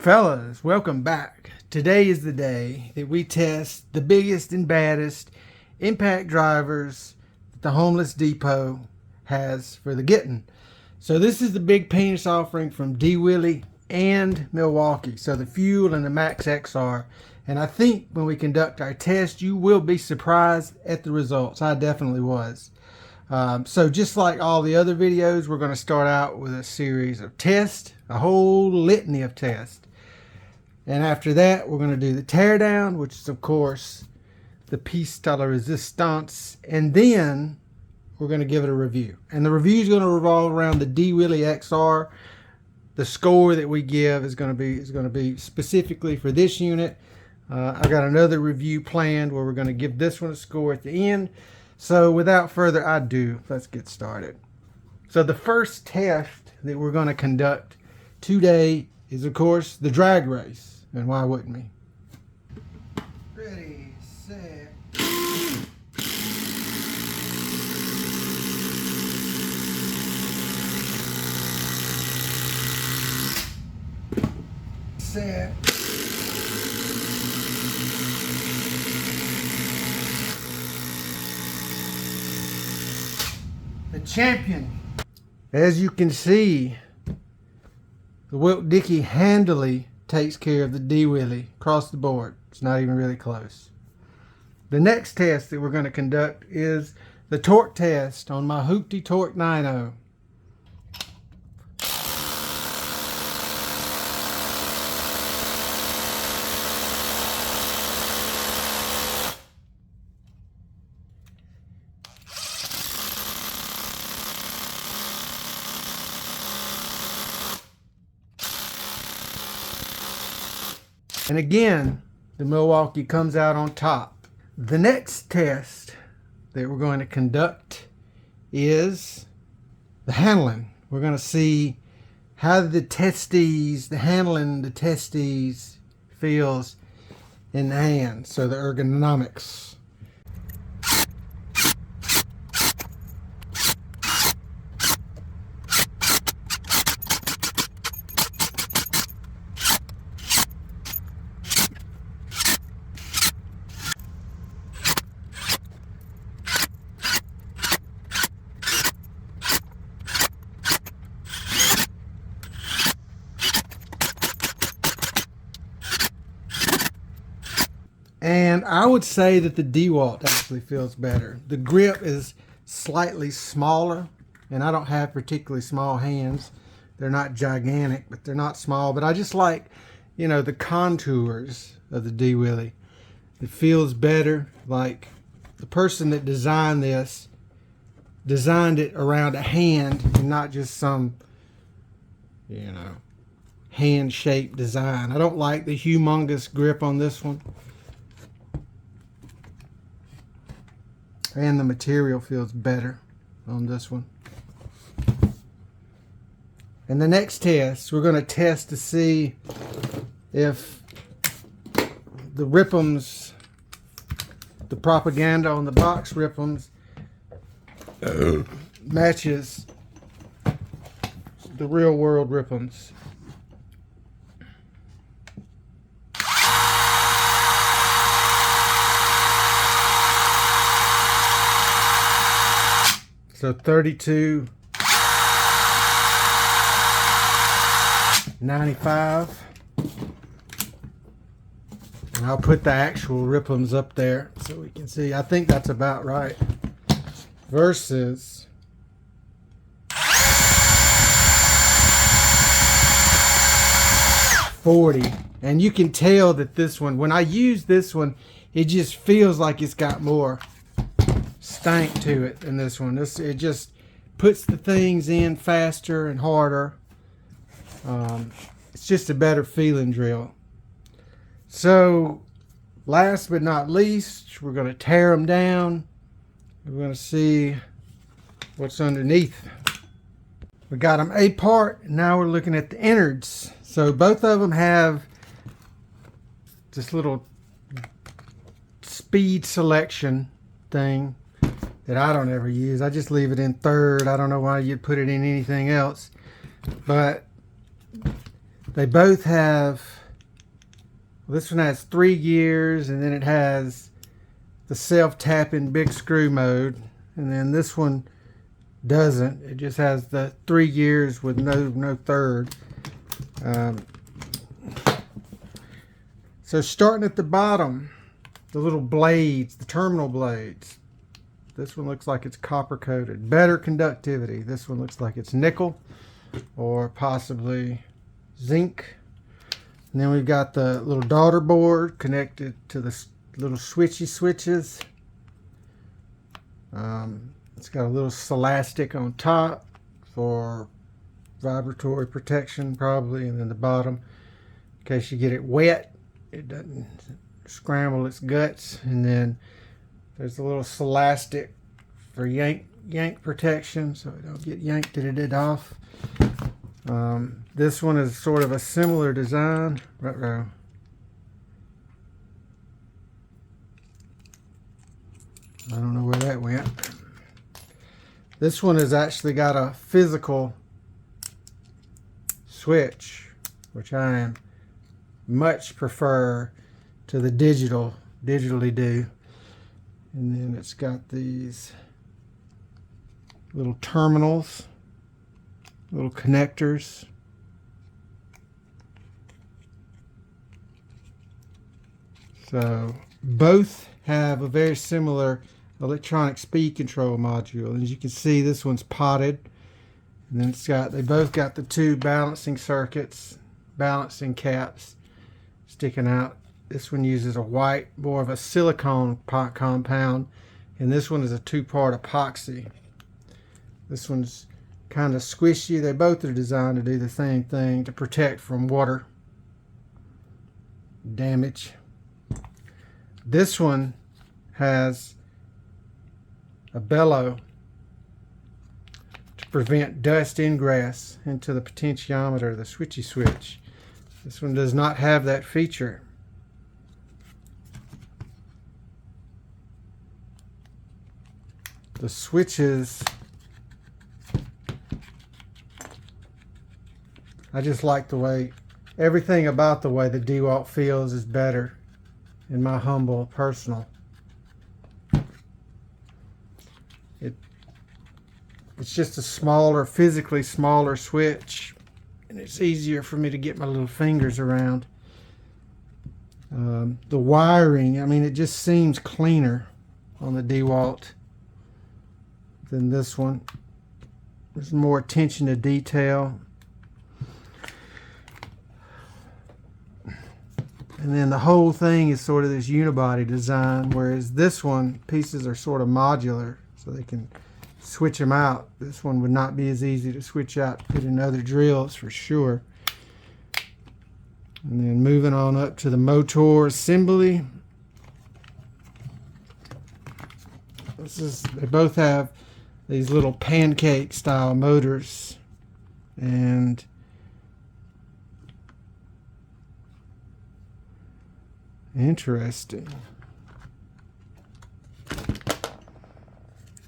fellas, welcome back. Today is the day that we test the biggest and baddest impact drivers that the Homeless Depot has for the getting. So this is the big penis offering from DeWalt and Milwaukee. So the Fuel and the Max XR. And I think when we conduct our test, you will be surprised at the results. I definitely was. So just like all the other videos, we're going to start out with a series of tests, a whole litany of tests. And after that, we're going to do the teardown, which is, of course, the piece de la resistance. And then we're going to give it a review. And the review is going to revolve around the DeWalt XR. The score that we give is going to be specifically for this unit. I've got another review planned where we're going to give this one a score at the end. So without further ado, let's get started. So the first test that we're going to conduct today is, of course, the drag race. And why wouldn't we? Ready, set. Set. The champion. As you can see, the Wilt Dickey handily takes care of the DeWalt across the board. It's not even really close. The next test that we're going to conduct is the torque test on my Hoopty Torque 90. And again, the Milwaukee comes out on top. The next test that we're going to conduct is the handling. We're going to see how the handling the testes feels in the hand. So the ergonomics. And I would say that the DeWalt actually feels better. The grip is slightly smaller, and I don't have particularly small hands. They're not gigantic, but they're not small. But I just like, you know, the contours of the DeWalt. It feels better. Like the person that designed this designed it around a hand and not just some, you know, hand-shaped design. I don't like the humongous grip on this one. And the material feels better on this one. And the next test, we're going to test to see if the Rip'ems, the propaganda on the box Rip'ems, matches the real world Rip'ems. So 32, 95. And I'll put the actual Rip'ems up there so we can see. I think that's about right. Versus 40. And you can tell that this one, when I use this one, it just feels like it's got more stank to it than this one. It just puts the things in faster and harder. It's just a better feeling drill. So last but not least, we're going to tear them down. We're going to see what's underneath. We got them apart, and now we're looking at the innards. So both of them have this little speed selection thing that I don't ever use. I just leave it in third. I don't know why you'd put it in anything else. But They both have, well, this one has 3 gears, and then it has the self-tapping big screw mode, and then this one doesn't. It just has the 3 gears with no third. So starting at the bottom, the little blades, the terminal blades. This one looks like it's copper coated. Better conductivity. This one looks like it's nickel or possibly zinc. And then we've got the little daughter board connected to the little switchy switches. It's got a little Celastic on top for vibratory protection probably, and then the bottom in case you get it wet, it doesn't scramble its guts. And then there's a little Celastic for yank protection so it don't get yanked it off. This one is sort of a similar design. I don't know where that went. This one has actually got a physical switch, which I am much prefer to the digitally do. And then it's got these little terminals, little connectors. So both have a very similar electronic speed control module, and as you can see, this one's potted, and then they both got the 2 balancing circuits, balancing caps sticking out. This one uses a white, more of a silicone compound, and this one is a 2-part epoxy. This one's kind of squishy. They both are designed to do the same thing, to protect from water damage. This one has a bellow to prevent dust ingress into the potentiometer, the switchy switch. This one does not have that feature. The switches, I just like the way, everything about the way the DeWalt feels is better, in my humble personal. It's just a smaller, physically smaller switch, and it's easier for me to get my little fingers around. The wiring, I mean, it just seems cleaner on the DeWalt than this one. There's more attention to detail. And then the whole thing is sort of this unibody design, whereas this one, pieces are sort of modular, so they can switch them out. This one would not be as easy to switch out, put in other drills for sure. And then moving on up to the motor assembly. They both have these little pancake style motors, and interesting.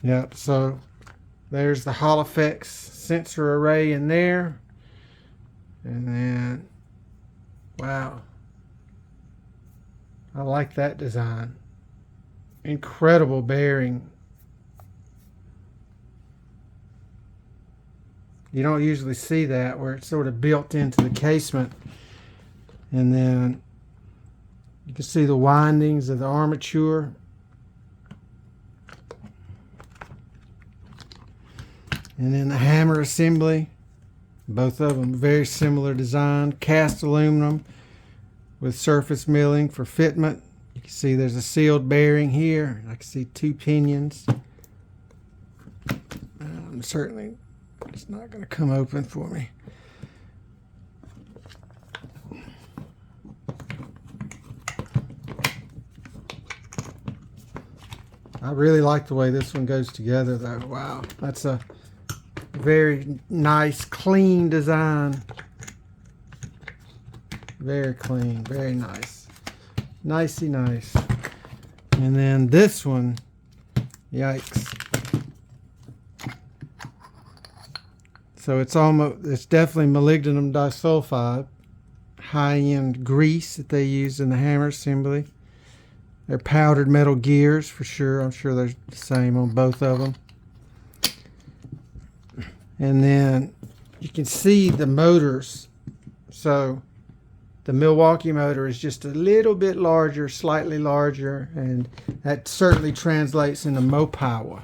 Yep, so there's the Hall Effects sensor array in there. And then, wow, I like that design. Incredible bearing. You don't usually see that, where it's sort of built into the casement. And then you can see the windings of the armature. And then the hammer assembly. Both of them very similar design. Cast aluminum with surface milling for fitment. You can see there's a sealed bearing here. I can see 2 pinions. Certainly it's not going to come open for me. I really like the way this one goes together though. Wow, that's a very nice, clean design. Very clean, very nice. Nicey nice. And then this one, yikes. So it's definitely molybdenum disulfide. high-end grease that they use in the hammer assembly. They're powdered metal gears for sure. I'm sure they're the same on both of them. And then you can see the motors. So the Milwaukee motor is just a little bit larger, slightly larger, and that certainly translates into more power.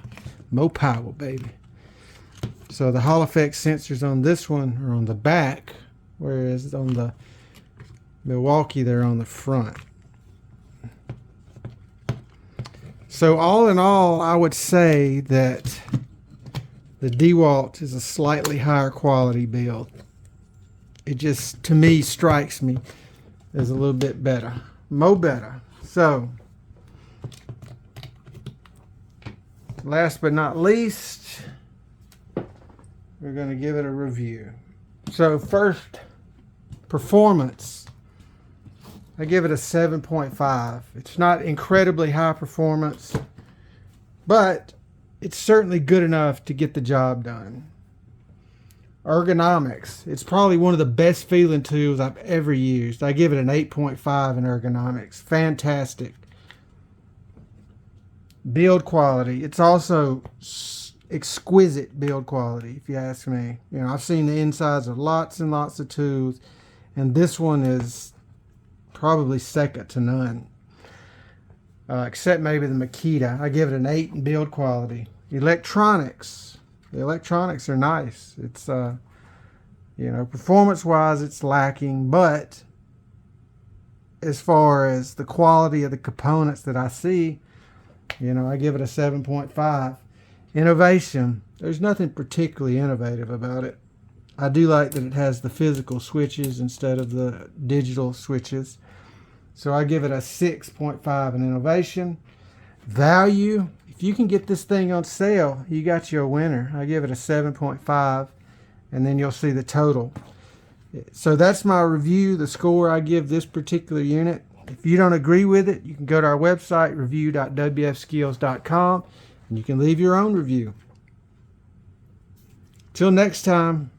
More power, baby. So the Hall effect sensors on this one are on the back, whereas on the Milwaukee they're on the front. So all in all, I would say that the DeWalt is a slightly higher quality build. It just, to me, strikes me as a little bit better. Mo better. So, last but not least, we're going to give it a review. So first, performance. I give it a 7.5. It's not incredibly high performance, but it's certainly good enough to get the job done. Ergonomics. It's probably one of the best feeling tools I've ever used. I give it an 8.5 in ergonomics. Fantastic. Build quality. It's also exquisite build quality, if you ask me. You know, I've seen the insides of lots and lots of tools, and this one is probably second to none. Except maybe the Makita. I give it an 8 in build quality. Electronics. The electronics are nice. It's, you know, performance-wise, it's lacking, but as far as the quality of the components that I see, you know, I give it a 7.5. Innovation. There's nothing particularly innovative about it. I do like that it has the physical switches instead of the digital switches. So I give it a 6.5 in innovation. Value. If you can get this thing on sale, you got you a winner. I give it a 7.5, and then you'll see the total. So that's my review, the score I give this particular unit. If you don't agree with it, you can go to our website, review.wfskills.com, and you can leave your own review. Till next time.